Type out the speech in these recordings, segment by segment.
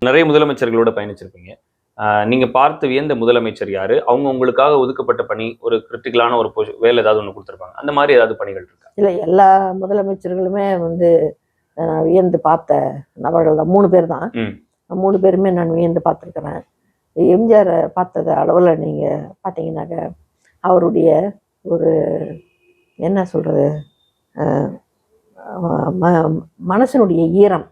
நிறைய முதலமைச்சர்களோட பயணிச்சிருப்பீங்க. நீங்க பார்த்து வியந்த முதலமைச்சர் யாரு? அவங்க உங்களுக்காக ஒதுக்கப்பட்ட பணி, ஒரு கிரிட்டிக்கலான ஒரு வேலை ஏதாவது ஒண்ணு குடுத்துருப்பாங்க. அந்த மாரி ஏதாவது பணிகள் இருக்கா? இல்ல எல்லா முதலமைச்சர்களுமே வந்து வியந்து பார்த்த நபர்கள் தான். 3 பேர் தான். 3 பேருமே நான் வியந்து பார்த்துருக்கிறேன். எம்ஜிஆர் பார்த்தது அளவில் நீங்கள் பார்த்தீங்கன்னாக்க அவருடைய ஒரு என்ன சொல்கிறது, மனசினுடைய ஈரம்,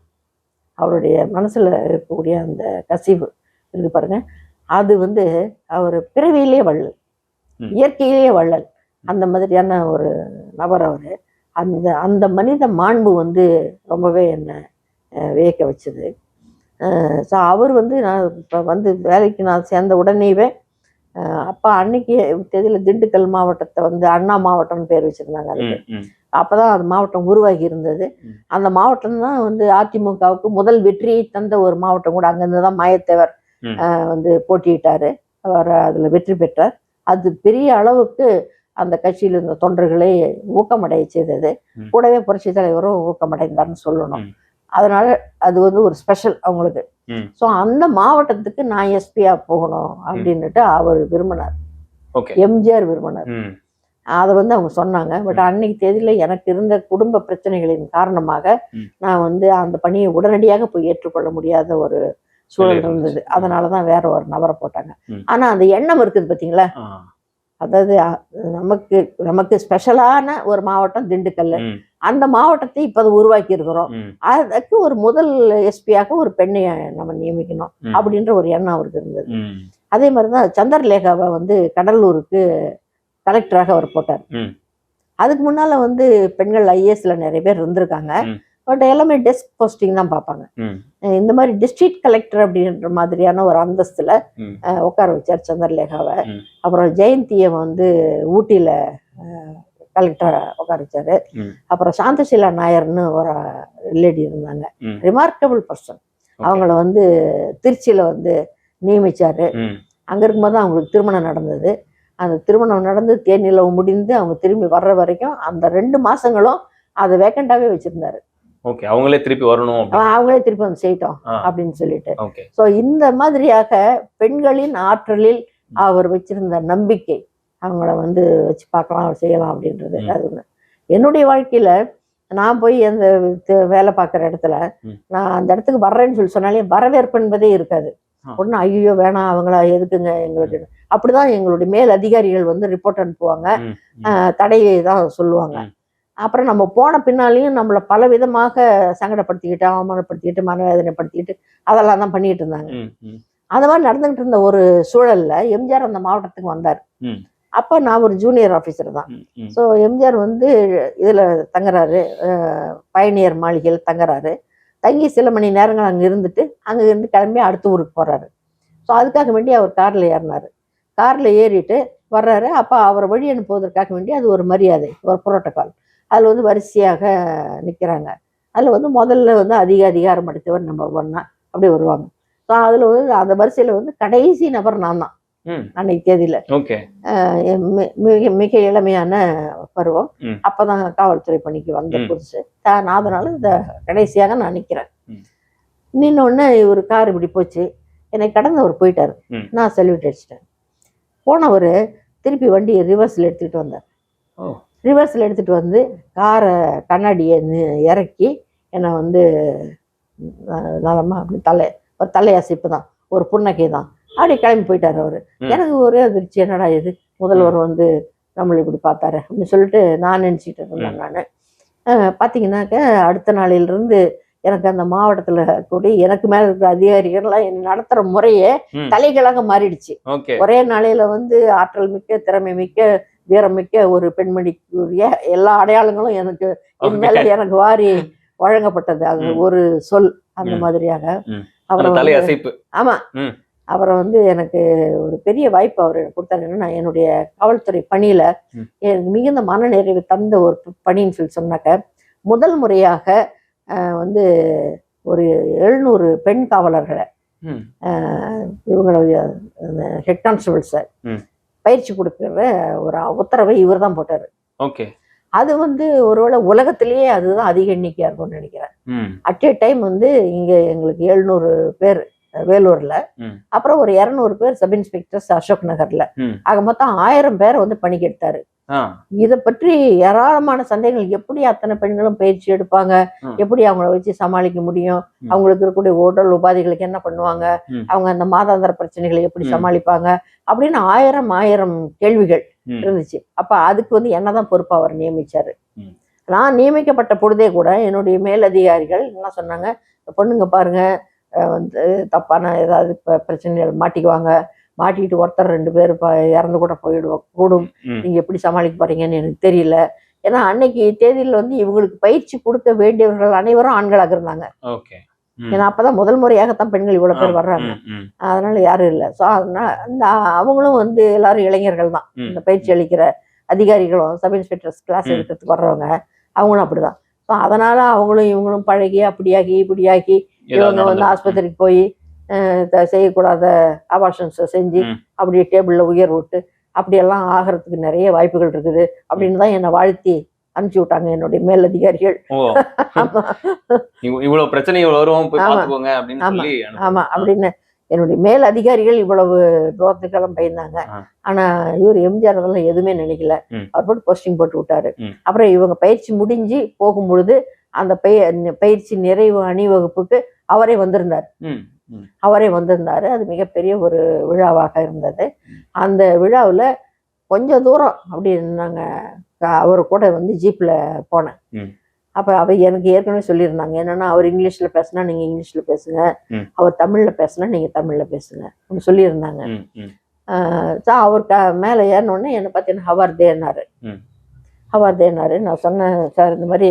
அவருடைய மனசில் இருக்கக்கூடிய அந்த கசிவு இருக்கு பாருங்க, அது வந்து அவர் பிறவியிலே வள்ளல், இயற்கையிலேயே வள்ளல். அந்த மாதிரியான ஒரு நபர் அவர். அந்த அந்த மனித மாண்பு வந்து ரொம்பவே என்னை வியக்க வச்சுது. ஸோ அவர் வந்து நான் இப்போ வந்து வேலைக்கு நான் சேர்ந்த உடனேவே அப்போ அன்னைக்கு தேதியில் திண்டுக்கல் மாவட்டத்தை வந்து அண்ணா மாவட்டம்னு பேர் வச்சுருந்தாங்க. அதுக்கு அப்போ தான் அந்த மாவட்டம் உருவாகி இருந்தது. அந்த மாவட்டம் தான் வந்து அதிமுகவுக்கு முதல் வெற்றியை தந்த ஒரு மாவட்டம் கூட. அங்கேருந்து தான் மாயத்தேவர் வந்து போட்டியிட்டார். அவர் அதில் வெற்றி பெற்றார். அது பெரிய அளவுக்கு அந்த கட்சியில் இருந்த தொண்டர்களை ஊக்கமடைய செய்தது. கூடவே புரட்சி தலைவரும் ஊக்கமடைந்தார்னு சொல்லணும். அதனால அது வந்து ஒரு ஸ்பெஷல் அவங்களுக்கு. ஸோ அந்த மாவட்டத்துக்கு நான் எஸ்பியா போகணும் அப்படின்னுட்டு அவர் விரும்பினார், எம்ஜிஆர் விரும்பினார். அதை வந்து அவங்க சொன்னாங்க. பட் அன்னைக்கு தேதியில் எனக்கு இருந்த குடும்ப பிரச்சனைகளின் காரணமாக நான் வந்து அந்த பணியை உடனடியாக போய் ஏற்றுக்கொள்ள முடியாத ஒரு சூழல் இருந்தது. அதனால தான் வேற ஒரு நபரை போட்டாங்க. ஆனால் அந்த எண்ணம் இருக்குது பார்த்தீங்களா, அதாவது நமக்கு நமக்கு ஸ்பெஷலான ஒரு மாவட்டம் திண்டுக்கல். அந்த மாவட்டத்தை இப்போ உருவாக்கி இருக்கிறோம். அதுக்கு ஒரு முதல் எஸ்பியாக ஒரு பெண்ணை நம்ம நியமிக்கணும் அப்படின்ற ஒரு எண்ணம் அவருக்கு இருந்தது. அதே மாதிரிதான் சந்திரலேகாவை வந்து கடலூருக்கு கலெக்டராக அவர் போட்டார். அதுக்கு முன்னால வந்து பெண்கள் ஐஏஎஸ்ல நிறைய பேர் இருந்திருக்காங்க. பட் எல்லாமே டெஸ்க் போஸ்டிங் தான் பார்ப்பாங்க. இந்த மாதிரி டிஸ்ட்ரிக்ட் கலெக்டர் அப்படின்ற மாதிரியான ஒரு அந்தஸ்துல உட்கார வச்சார் சந்திரலேகாவை. அப்புறம் ஜெயந்தியை வந்து ஊட்டியில கலெக்டரா உட்கார வச்சாரு. அப்புறம் சாந்தசீலா நாயர்னு ஒரு லேடி இருந்தாங்க, ரிமார்க்கபிள் பர்சன். அவங்கள வந்து திருச்சியில வந்து நியமிச்சாரு. அங்க இருக்கும்போது தான் அவங்களுக்கு திருமணம் நடந்தது. அந்த திருமணம் நடந்து தேனிலவு முடிந்து அவங்க திரும்பி வர்ற வரைக்கும் அந்த 2 மாசங்களும் அதை வேக்கண்டாவே வச்சிருந்தாரு. அவங்களே திருப்பி வரணும், அவங்களே திருப்பி வந்து செய்யட்டும் அப்படின்னு சொல்லிட்டு. ஸோ இந்த மாதிரியாக பெண்களின் ஆற்றலில் அவர் வச்சிருந்த நம்பிக்கை, அவங்கள வந்து வச்சு பார்க்கலாம் செய்யலாம் அப்படின்றது. அது ஒன்று. என்னுடைய வாழ்க்கையில நான் போய் அந்த வேலை பார்க்குற இடத்துல நான் அந்த இடத்துக்கு வர்றேன்னு சொல்லி சொன்னாலே வரவேற்பு என்பதே இருக்காது. ஒன்றும் ஐயோ வேணாம் அவங்களா எதுக்குங்க எங்களுக்கு, அப்படிதான் எங்களுடைய மேல் அதிகாரிகள் வந்து ரிப்போர்ட் அனுப்புவாங்க, தடையை தான் சொல்லுவாங்க. அப்புறம் நம்ம போன பின்னாலையும் நம்மளை பல விதமாக சங்கடப்படுத்திக்கிட்டு, அவமானப்படுத்திக்கிட்டு, மனவேதனைப்படுத்திக்கிட்டு அதெல்லாம் தான் பண்ணிட்டு இருந்தாங்க. அந்த மாதிரி நடந்துகிட்டு இருந்த ஒரு சூழல்ல எம்ஜிஆர் அந்த மாவட்டத்துக்கு வந்தார். அப்போ நான் ஒரு ஜூனியர் ஆஃபீஸர் தான். ஸோ எம்ஜிஆர் வந்து இதில் தங்குறாரு, பயணியர் மாளிகையில் தங்குறாரு. தங்கி சில மணி நேரங்கள் அங்கே இருந்துட்டு அங்கே இருந்து கிளம்பி அடுத்த ஊருக்கு போகிறாரு. ஸோ அதுக்காக வேண்டி அவர் காரில் ஏறினார். காரில் ஏறிட்டு வர்றாரு. அப்போ அவரை வழி அனுப்புவதற்காக வேண்டி அது ஒரு மரியாதை, ஒரு புரோட்டோகால். அதில் வந்து வரிசையாக நிற்கிறாங்க. அதில் வந்து முதல்ல வந்து அதிகாரம் அளித்தவர் நம்பர் 1 அப்படி வருவாங்க. ஸோ அதில் வந்து அந்த வரிசையில் வந்து கடைசி நபர் நான் தான் அன்னைக்கு தேதியில். மிக மிக இளமையான பருவம். அப்போதான் காவல்துறை பணிக்கு வந்த புதுசு. நான் அதனால இந்த கடைசியாக நான் நிற்கிறேன். நின்னொடனே ஒரு கார் இப்படி போச்சு, என்னை கடந்தவர் போயிட்டார். நான் சல்யூட் அடிச்சிட்டேன். போனவர் திருப்பி வண்டியை ரிவர்ஸில் எடுத்துக்கிட்டு வந்தார். ரிவர்ஸில் எடுத்துகிட்டு வந்து காரை கண்ணாடியை இறக்கி என்னை வந்து நலமா அப்படி ஒரு தலையசைப்பு தான், ஒரு புன்னகை தான், அப்படி கிளம்பி போயிட்டார் அவர். எனக்கு ஒரே அதிர்ச்சி, என்னடா இது முதல்வர் வந்து நம்மளை இப்படி பார்த்தாரு அப்படின்னு சொல்லிட்டு நான் நினச்சிக்கிட்டு இருந்தேன். நான் பார்த்தீங்கன்னாக்க அடுத்த நாளிலிருந்து எனக்கு அந்த மாவட்டத்தில் கூடி எனக்கு மேலே இருக்கிற அதிகாரிகள்லாம் என்ன நடத்துகிற முறையே தலைகளாக மாறிடுச்சு. ஒரே நாளையில் வந்து ஆற்றல் மிக்க, திறமை மிக்க, வீரம் மிக்க ஒரு பெண்மணிக்குரிய எல்லா அடையாளங்களும் எனக்கு என் மேலே எனக்கு வாரி வழங்கப்பட்டது. அது ஒரு சொல் அந்த மாதிரியாக. ஆமா, அவரை வந்து எனக்கு ஒரு பெரிய வாய்ப்பு அவர் கொடுத்தாரு. என்னன்னா, என்னுடைய காவல்துறை பணியில எனக்கு மிகுந்த மனநிறைவு தந்த ஒரு பணின்னு சொல்லி சொன்னாக்க, முதல் முறையாக வந்து ஒரு 700 பெண் காவலர்களை இவங்களுடைய ஹெட் கான்ஸ்டபிள்ஸை பயிற்சி கொடுக்குற ஒரு உத்தரவை இவர் தான் போட்டாரு. அது வந்து ஒருவேளை உலகத்திலேயே அதுதான் அதிக எண்ணிக்கையா இருக்கும்னு நினைக்கிறேன். அட் ஏ டைம் வந்து இங்க எங்களுக்கு 700 பேர் வேலூர்ல, ம். அப்புறம் ஒரு 200 பேர் சப் இன்ஸ்பெக்டர்ஸ் அசோக் நகர்ல. ம். ஆக மொத்தம் 1000 பேரை வந்து பணிக்கு எடுத்தாரு. ஆ. இதை பற்றி ஏராளமான சந்தேகங்கள். எப்படி அத்தனை பெண்களும் பயிற்சி எடுப்பாங்க, ம். எப்படி அவங்கள வச்சு சமாளிக்க முடியும், ம். அவங்களுக்கு இருக்கக்கூடிய உடல் உபாதைகளுக்கு என்ன பண்ணுவாங்க, ம். அவங்க அந்த மாதாந்திர பிரச்சனைகளை எப்படி ம். சமாளிப்பாங்க அப்படின்னு 1000 கேள்விகள் ம். இருந்துச்சு. அப்ப அதுக்கு வந்து என்னதான் பொறுப்பா அவர் நியமிச்சாரு. ம். நான் நியமிக்கப்பட்ட பொழுதே கூட என்னுடைய மேலதிகாரிகள் என்ன சொன்னாங்க, பொண்ணுங்க பாருங்க வந்து தப்பான ஏதாவது பிரச்சனைகள் மாட்டிக்குவாங்க, மாட்டிக்கிட்டு ஒருத்தர் 2 பேர் இறந்து கூட கூடும், ம். நீங்க எப்படி சமாளிக்க போறீங்கன்னு எனக்கு தெரியல. ஏன்னா அன்னைக்கு தேதியில் வந்து இவங்களுக்கு பயிற்சி கொடுக்க வேண்டியவர்கள் அனைவரும் ஆண்களாக இருந்தாங்க. ஓகே. ம். ஏன்னா அப்பதான் முதல் முறையாகத்தான் பெண்கள் இவ்வளவு பேர் வர்றாங்க. ம். ம். அதனால யாரும் இல்லை. ஸோ அதனால அந்த அவங்களும் வந்து எல்லாரும் இளைஞர்கள் தான். ம். இந்த பயிற்சி அளிக்கிற அதிகாரிகளும் சப் இன்ஸ்பெக்டர்ஸ் கிளாஸ் ம். எடுக்கிறதுக்கு வர்றவங்க அவங்களும் அப்படிதான். ஸோ அதனால அவங்களும் இவங்களும் பழகி அப்படியாகி இப்படியாக்கி ஏதாவது இவங்க வந்து நடந்திருக்கும். ஆஸ்பத்திரிக்கு போய் செய்யக்கூடாத அபார்ஷன்ஸை செஞ்சு ம். அப்படியே டேபிள்ல உயர் விட்டு அப்படியெல்லாம் ஆகிறதுக்கு நிறைய வாய்ப்புகள் இருக்குது அப்படின்னு தான் என்னை வாழ்த்தி அனுப்பிச்சு விட்டாங்க என்னுடைய மேலதிகாரிகள். ஓ. ஆமா இவ்வளவு பிரச்சனை இவ்வளவு வரும், போய் ஆமா. பாத்துக்கோங்க அப்படின்னு ஆமா. சொல்லி ஆமா அப்படின்னு என்னுடைய மேல் அதிகாரிகள் இவ்வளவு தூரத்துக்கெல்லாம் பயந்தாங்க. ஆ. ஆனா இவர் எம்ஜிஆர் அதெல்லாம் எதுவுமே நினைக்கல. ம். அவர் போட்டு போஸ்டிங் போட்டு விட்டாரு. ம். அப்புறம் இவங்க பயிற்சி முடிஞ்சு போகும்பொழுது அந்த பயிற்சி நிறைவு அணிவகுப்புக்கு அவரே வந்திருந்தார். ம். ம். அவரே வந்திருந்தாரு. அது மிகப்பெரிய ஒரு விழாவாக இருந்தது. அந்த விழாவில் கொஞ்சம் தூரம் அப்படி நாங்கள் அவர் கூட வந்து ஜீப்ல போனேன். ம். அப்போ அவர் எனக்கு ஏற்கனவே சொல்லியிருந்தாங்க என்னன்னா, அவர் இங்கிலீஷ்ல பேசினா நீங்க இங்கிலீஷ்ல பேசுங்க, ம். அவர் தமிழ்ல பேசினா நீங்க தமிழ்ல பேசுங்க அப்படின்னு சொல்லியிருந்தாங்க. ம். ம். அவர் மேலே ஏறினோடனே என்னை பார்த்தீங்கன்னா ஹவர் தேனாரு. ம். ஹவர் தேனாரு. நான் சொன்னேன், சார் இந்த மாதிரி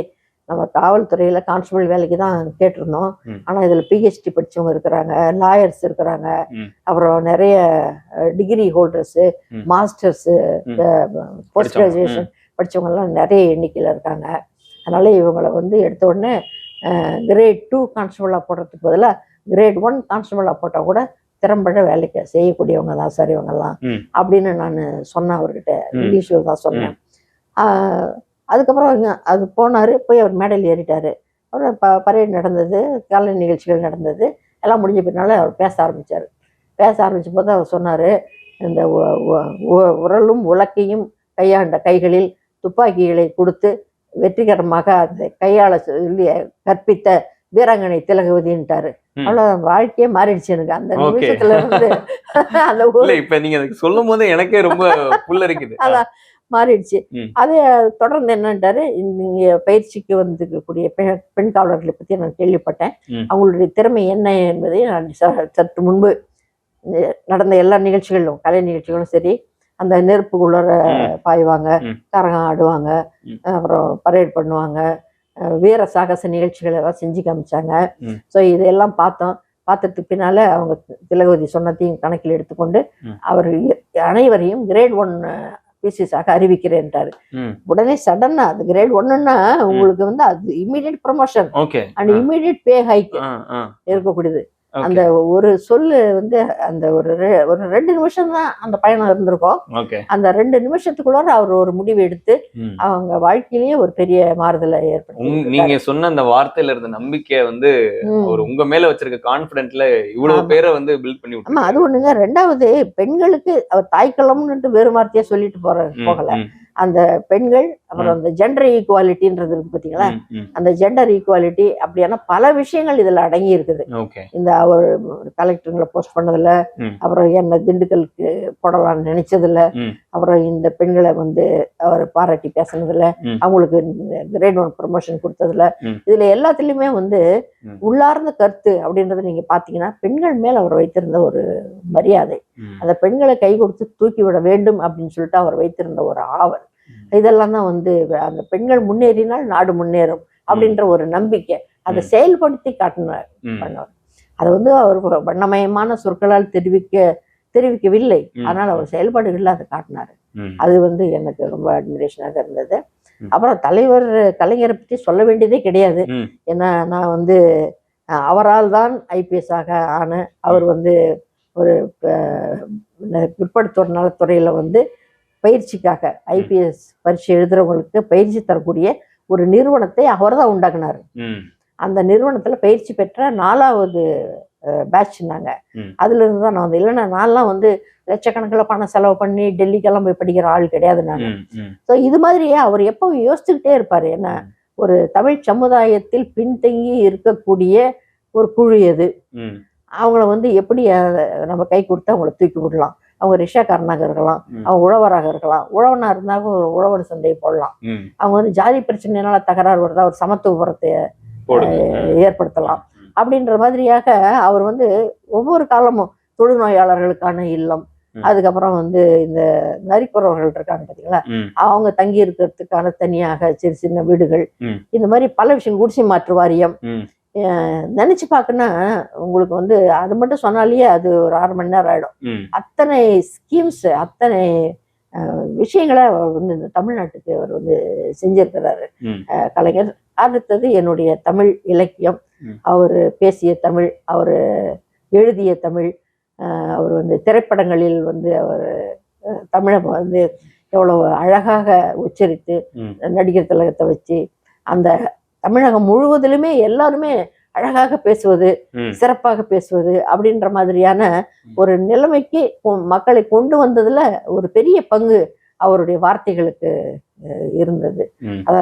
நம்ம காவல்துறையில கான்ஸ்டபிள் வேலைக்கு தான் கேட்டிருந்தோம், ம். ஆனா இதுல பிஹெச்டி படிச்சவங்க இருக்கிறாங்க, லாயர்ஸ் இருக்கிறாங்க, ம். அப்புறம் நிறைய டிகிரி ஹோல்டர்ஸு, ம். மாஸ்டர்ஸு, ம். போஸ்ட் படிச்சவங்க. கிராஜுவேஷன் படிச்சவங்க எல்லாம் நிறைய எண்ணிக்கையில் இருக்காங்க. அதனால இவங்களை வந்து எடுத்த உடனே கிரேட் 2 கான்ஸ்டபிளாக போடுறதுக்கு பதிலாக கிரேட் 1 கான்ஸ்டபிளாக போட்டால் கூட திறம்பட வேலைக்கு செய்யக்கூடியவங்க தான் சார் இவங்கெல்லாம் ம். அப்படின்னு நான் சொன்னேன் அவர்கிட்ட. ம். இங்கிலீஷில் தான் சொன்னேன். அதுக்கப்புறம் அது போனார், போய் அவர் மேடையில் ஏறிட்டார். அப்புறம் பரேட் நடந்தது, கலை நிகழ்ச்சிகள் நடந்தது, எல்லாம் முடிஞ்ச பின்னால அவர் பேச ஆரம்பித்தார். பேச ஆரம்பித்த போது அவர் சொன்னார், இந்த உரலும் உலக்கையும் கையாண்ட கைகளில் துப்பாக்கிகளை கொடுத்து வெற்றிகரமாக அந்த கையாள சொல்லி கற்பித்த வீராங்கனை திலகவதின்ட்டாரு. ம். அவ்வளோ வாழ்க்கையே மாறிடுச்சு எனக்கு அந்த ஓகே. நிமிஷத்துல இருந்து. அந்த இல்ல இப்ப நீங்க அதுக்கு சொல்லும் போது எனக்கே ரொம்ப புல்லரிக்குது. அதான் மாறிடுச்சு. ம். அதை தொடர்ந்து என்னன்ட்டாரு, நீங்க பயிற்சிக்கு வந்துக்கூடிய பெண் காவலர்களை பத்தி நான் கேள்விப்பட்டேன், ம். அவங்களுடைய திறமை என்ன என்பதை நான் சற்று முன்பு நடந்த எல்லா நிகழ்ச்சிகளிலும், கலை நிகழ்ச்சிகளும் சரி, அந்த நெருப்புக்குள்ளர ம். பாய்வாங்க, ம். கரகம் ஆடுவாங்க, ம். அப்புறம் பரேட் பண்ணுவாங்க, வீர சாகச நிகழ்ச்சிகள் எல்லாம் செஞ்சு காமிச்சாங்க. ம். ஸோ இதெல்லாம் பார்த்தோம். பார்த்ததுக்கு பின்னால அவங்க திலகவதி சொன்னதையும் கணக்கில் எடுத்துக்கொண்டு ம். அவர் அனைவரையும் கிரேட் 1 பிசிஸாக அறிவிக்கிறேன்ட்டாரு. ம். உடனே சடனா அது கிரேட் 1ன்னா உங்களுக்கு வந்து அது immediate promotion okay. And immediate pay hike ah, ah. இருக்கக்கூடியது. ஓகே. அந்த ஒரு சொல்லு வந்து அந்த ஒரு 2 நிமிஷம் தான் அந்த பயணம் இருந்திருக்கும். ஓகே. அந்த 2 நிமிஷத்துக்குள்ளார அவர் ஒரு முடிவு எடுத்து ம். அவங்க வாழ்க்கையிலேயே ஒரு பெரிய மாறுதலை ஏற்படுத்தி நீங்க சொன்ன அந்த வார்த்தையில இருந்த நம்பிக்கை வந்து அவர் உங்க மேல வச்சிருக்க கான்பிடென்ட்ல இவ்வளவு ஆமா. பேரை வந்து பில்ட் பண்ணி ஆமா, அது ஒண்ணுங்க. 2வது பெண்களுக்கு அவர் தாய்க்களம்னுட்டு வேறு வார்த்தையா சொல்லிட்டு போகல. அந்த பெண்கள் அப்புறம் அந்த ஜெண்டர் ஈக்குவாலிட்டின்றது இருக்கு பார்த்தீங்களா, அந்த ஜெண்டர் ஈக்குவாலிட்டி அப்படியான பல விஷயங்கள் இதுல அடங்கி இருக்குது. இந்த அவர் கலெக்டருங்களை போஸ்ட் பண்ணதுல, அப்புறம் என்ன திண்டுக்கலுக்கு போடலாம்னு நினைச்சதுல, அப்புறம் இந்த பெண்களை வந்து அவர் பாராட்டி பேசினதுல, அவங்களுக்கு கிரேட் 1 ப்ரமோஷன் கொடுத்ததுல, இதுல எல்லாத்துலயுமே வந்து உள்ளார்ந்த கருத்து அப்படின்றத நீங்க பாத்தீங்கன்னா பெண்கள் மேல அவர் வைத்திருந்த ஒரு மரியாதை, அந்த பெண்களை கை கொடுத்து தூக்கி விட வேண்டும் அப்படின்னு சொல்லிட்டு அவர் வைத்திருந்த ஒரு ஆவல், இதெல்லாம் தான் வந்து அந்த பெண்கள் முன்னேறினால் நாடு முன்னேறும் அப்படின்ற ஒரு நம்பிக்கை அதை செயல்படுத்தி காட்டினார் பண்ணவர். அதை வந்து அவர் வண்ணமயமான சொற்களால் தெரிவிக்கவில்லை, ஆனால் அவர் செயல்பாடுகள்ல அதை காட்டினாரு. அது வந்து எனக்கு ரொம்ப அட்மிரேஷனாக இருந்தது. அப்புறம் தலைவர் கலைஞரை பற்றி சொல்ல வேண்டியதே கிடையாது. ஏன்னா நான் வந்து அவரால் தான் ஐபிஎஸ் ஆன அவர் வந்து ஒரு பிற்படுத்தோர் நலத்துறையில வந்து பயிற்சிக்காக ஐபிஎஸ் பரீட்சை எழுதுறவங்களுக்கு பயிற்சி தரக்கூடிய ஒரு நிறுவனத்தை அவர் தான் உண்டாக்குனாரு. அந்த நிறுவனத்துல பயிற்சி பெற்ற 4வது பேட்ச்னாங்க. அதுல இருந்து தான் நான் வந்து, இல்லைன்னா நான்லாம் வந்து லட்சக்கணக்கில் பணம் செலவு பண்ணி டெல்லிக்கெல்லாம் போய் படிக்கிற ஆள் கிடையாது நான். ஸோ இது மாதிரியே அவர் எப்பவும் யோசிச்சுக்கிட்டே இருப்பாரு, என்ன ஒரு தமிழ் சமுதாயத்தில் பின்தங்கி இருக்கக்கூடிய ஒரு குழு எது, அவங்கள வந்து எப்படி நம்ம கை கொடுத்து அவங்கள தூக்கி விடலாம். அவங்க ரிக்ஷாக்காரனாக இருக்கலாம், அவங்க உழவராக இருக்கலாம், உழவனா இருந்தாலும் ஒரு உழவர் சந்தையை போடலாம். அவங்க வந்து ஜாதி பிரச்சனைனால தகராறு வருதா ஒரு சமத்துவபுரத்தை ஏற்படுத்தலாம். அப்படின்ற மாதிரியாக அவர் வந்து ஒவ்வொரு காலமும் தொழுநோயாளர்களுக்கான இல்லம், அதுக்கப்புறம் வந்து இந்த நரிக்குறவர்கள் இருக்காங்க பார்த்தீங்களா, அவங்க தங்கி இருக்கிறதுக்கான தனியாக சிறு சின்ன வீடுகள், இந்த மாதிரி பல விஷயம், குடிசை மாற்று வாரியம், நினைச்சு பார்க்கணும்னா உங்களுக்கு வந்து அது மட்டும் சொன்னாலேயே அது ஒரு 1/2 மணி நேரம் ஆயிடும். அத்தனை ஸ்கீம்ஸ், அத்தனை விஷயங்களை அவர் வந்து இந்த தமிழ்நாட்டுக்கு அவர் வந்து செஞ்சிருக்கிறாரு கலைஞர். அடுத்தது என்னுடைய தமிழ் இலக்கியம், அவர் பேசிய தமிழ், அவர் எழுதிய தமிழ், அவர் வந்து திரைப்படங்களில் வந்து அவர் தமிழை வந்து எவ்வளவு அழகாக உச்சரித்து நடிகர் திலகத்தை வச்சு அந்த தமிழகம் முழுவதிலுமே எல்லாருமே அழகாக பேசுவது, சிறப்பாக பேசுவது அப்படின்ற மாதிரியான ஒரு நிலைமைக்கு மக்களை கொண்டு வந்ததுல ஒரு பெரிய பங்கு அவருடைய வார்த்தைகளுக்கு இருந்தது.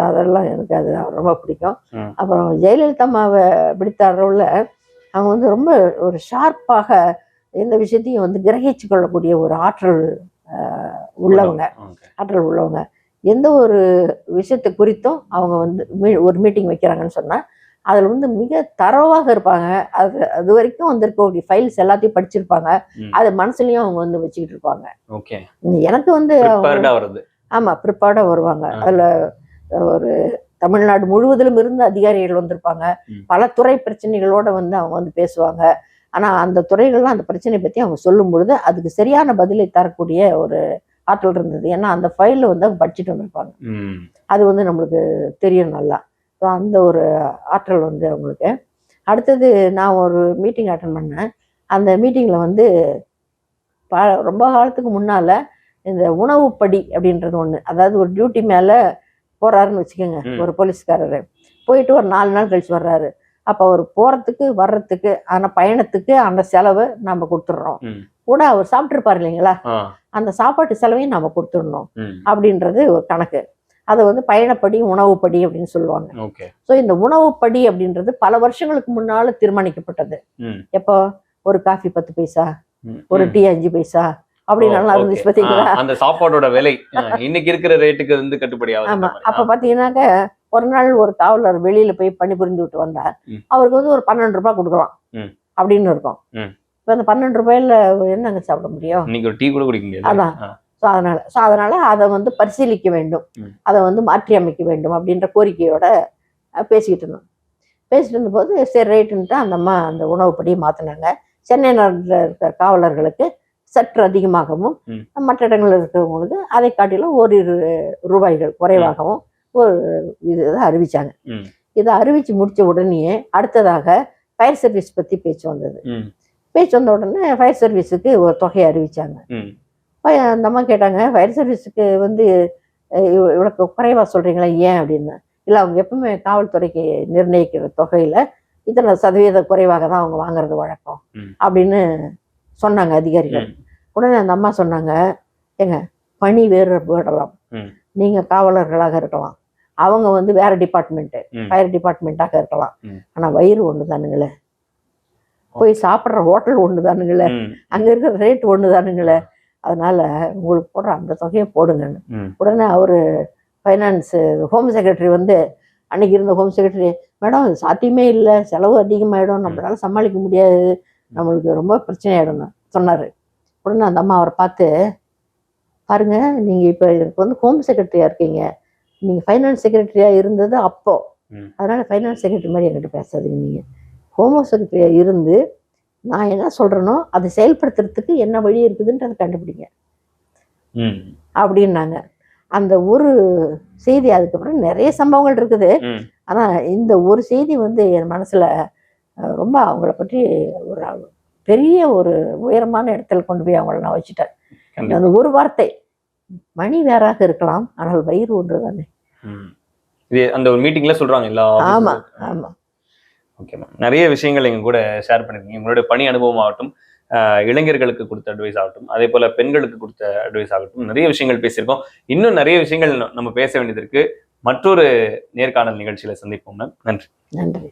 அதெல்லாம் எனக்கு அது ரொம்ப பிடிக்கும். அப்புறம் ஜெயலலிதா அம்மாவை பிடித்த அளவுல அவங்க வந்து ரொம்ப ஒரு ஷார்ப்பாக எந்த விஷயத்தையும் வந்து கிரகிச்சு கொள்ளக்கூடிய ஒரு ஆற்றல் உள்ளவங்க. எந்த ஒரு விஷயத்தை குறித்தும் அவங்க வந்து ஒரு மீட்டிங் வைக்கிறாங்கன்னு சொன்னா அதுல வந்து மிக தரவாக இருப்பாங்க. அது வரைக்கும் வந்திருக்கக்கூடிய ஃபைல்ஸ் எல்லாத்தையும் படிச்சிருப்பாங்க. அது மனசுலயும் அவங்க வந்து வச்சுக்கிட்டு இருப்பாங்க. எனக்கு வந்து ஆமா ப்ரிப்பேர்டா வருவாங்க. அதுல ஒரு தமிழ்நாடு முழுவதிலும் இருந்து அதிகாரிகள் வந்திருப்பாங்க. பல துறை பிரச்சனைகளோட வந்து அவங்க வந்து பேசுவாங்க. ஆனா அந்த துறைகள்லாம் அந்த பிரச்சனை பத்தி அவங்க சொல்லும் பொழுது அதுக்கு சரியான பதிலை தரக்கூடிய ஒரு ஆற்றல் இருந்தது. ஏன்னா அந்த ஃபைல்ல வந்து அவங்க படிச்சுட்டு வந்திருப்பாங்க. அது வந்து நம்மளுக்கு தெரியும் நல்லா. ஸோ அந்த ஒரு ஆற்றல் வந்து அவங்களுக்கு. அடுத்தது நான் ஒரு மீட்டிங் அட்டன் பண்ணேன். அந்த மீட்டிங்ல வந்து ரொம்ப காலத்துக்கு முன்னால இந்த உணவுப்படி அப்படின்றது ஒண்ணு, அதாவது ஒரு டியூட்டி மேல போறாருன்னு வச்சுக்கோங்க, ஒரு போலீஸ்காரரு போயிட்டு ஒரு 4 நாள் கழிச்சு வர்றாரு. அப்ப அவர் போறதுக்கு வர்றதுக்கு ஆனா பயணத்துக்கு அந்த செலவு நம்ம கொடுத்துடுறோம். கூட அவர் சாப்பிட்டுருப்பாரு இல்லைங்களா, அந்த சாப்பாட்டு செலவையும் நம்ம கொடுத்துடணும் அப்படின்றது ஒரு கணக்கு. அதை வந்து பயணப்படி உணவுப்படி அப்படின்னு சொல்லுவாங்க. ஸோ இந்த உணவுப்படி அப்படின்றது பல வருஷங்களுக்கு முன்னால தீர்மானிக்கப்பட்டது. எப்போ ஒரு காஃபி 10 பைசா, ஒரு டீ 5 பைசா அப்படின்னு நல்லா இருந்துச்சு பாத்தீங்களா. அந்த சாப்பாடோட விலை இன்னைக்கு இருக்கிற ரேட்டுக்கு வந்து கட்டுப்படி ஆகும். ஆமா, அப்ப பாத்தீங்கன்னாக்க ஒரு நாள் ஒரு காவலர் வெளியில போய் பணி புரிந்து விட்டு வந்தார். அவருக்கு வந்து ஒரு 12 ரூபாய் கொடுக்கலாம் அப்படின்னு இருக்கும். இப்ப அந்த 12 ரூபாயில என்னங்க சாப்பிட முடியும்? இன்னைக்கு ஒரு டீ கூட குடிக்க முடியாது. அதான். அதனால அதை வந்து பரிசீலிக்க வேண்டும், அதை வந்து மாற்றி அமைக்க வேண்டும் அப்படின்ற கோரிக்கையோட பேசிக்கிட்டு இருந்தோம். பேசிட்டு இருந்தபோது சரி ரைட்டுன்ட்டு அந்த அம்மா அந்த உணவுப்படியை மாற்றினாங்க. சென்னை நகரில் இருக்கிற காவலர்களுக்கு சற்று அதிகமாகவும், மற்ற இடங்களில் இருக்கிறவங்களுக்கு அதை காட்டிலும் ஓரிரு ரூபாய்கள் குறைவாகவும் ஒரு இதை அறிவிச்சாங்க. இதை அறிவிச்சு முடிச்ச உடனே அடுத்ததாக ஃபயர் சர்வீஸ் பற்றி பேச்சு வந்தது. பேச்சு வந்த உடனே ஃபயர் சர்வீஸுக்கு ஒரு தொகையை அறிவிச்சாங்க. அந்த அம்மா கேட்டாங்க, ஃபயர் சர்வீஸுக்கு வந்து இவ்வளோ குறைவாக சொல்கிறீங்களா, ஏன் அப்படின்னு. இல்லை, அவங்க எப்பவுமே காவல்துறைக்கு நிர்ணயிக்கிற தொகையில் இத்தனை சதவீத குறைவாக தான் அவங்க வாங்குறது வழக்கம் அப்படின்னு சொன்னாங்க அதிகாரிகள். உடனே அந்த அம்மா சொன்னாங்க, ஏங்க பணி வேறுபடலாம், நீங்கள் காவலர்களாக இருக்கலாம், அவங்க வந்து வேற டிபார்ட்மெண்ட்டு ஃபயர் டிபார்ட்மெண்ட்டாக இருக்கலாம், ஆனால் வயிறு ஒன்று தானுங்களே, போய் சாப்பிட்ற ஹோட்டல் ஒன்று தானுங்களே, அங்கே இருக்கிற ரேட் ஒன்று தானுங்களே, அதனால உங்களுக்கு போடுற அந்த தொகையை போடுங்கன்னு. உடனே அவரு ஃபைனான்ஸ் ஹோம் செக்ரட்டரி வந்து அன்னைக்கு இருந்த ஹோம் செக்ரட்டரி, மேடம் இது சாத்தியமே இல்லை, செலவு அதிகமாகிடும், நம்மளால சமாளிக்க முடியாது, நம்மளுக்கு ரொம்ப பிரச்சனை ஆகிடும் சொன்னார். உடனே அந்த அம்மா அவரை பார்த்து, பாருங்க நீங்கள் இப்போ இதுக்கு வந்து ஹோம் செக்ரட்டரியாக இருக்கீங்க, நீங்கள் ஃபைனான்ஸ் செக்ரட்டரியாக இருந்தது அப்போ, அதனால ஃபைனான்ஸ் செக்ரட்டரி மாதிரி என்கிட்ட பேசாதீங்க, நீங்கள் ஹோம் செக்ரட்டரியாக இருந்து நான் என்ன சொல்றேனோ அதை செயல்படுத்துறதுக்கு என்ன வழி இருக்குதுன்றதை கண்டுபிடிங்க அப்படின்னாங்க. அந்த ஒரு செய்தி, அதுக்கப்புறம் நிறைய சம்பவங்கள் இருக்குது, ஆனா இந்த ஒரு செய்தி வந்து என் மனசுல ரொம்ப அவங்கள பற்றி ஒரு பெரிய ஒரு உயரமான இடத்துல கொண்டு போய் அவங்கள நான் வச்சுட்டேன். அந்த ஒரு வார்த்தை, மணி வேறாக இருக்கலாம் ஆனால் வயிறு ஒன்று தானே. அந்த ஒரு மீட்டிங்ல சொல்றாங்க. ஆமா ஆமா. ஓகே மேம், நிறைய விஷயங்கள் எங்க கூட ஷேர் பண்ணிருக்கீங்க. உங்களுடைய பணி அனுபவம் ஆகட்டும், இளைஞர்களுக்கு கொடுத்த அட்வைஸ் ஆகட்டும், அதே போல பெண்களுக்கு கொடுத்த அட்வைஸ் ஆகட்டும், நிறைய விஷயங்கள் பேசியிருக்கோம். இன்னும் நிறைய விஷயங்கள் நம்ம பேச வேண்டியது இருக்கு. மற்றொரு நேர்காணல் நிகழ்ச்சியில சந்திப்போம் மேம். நன்றி. நன்றி.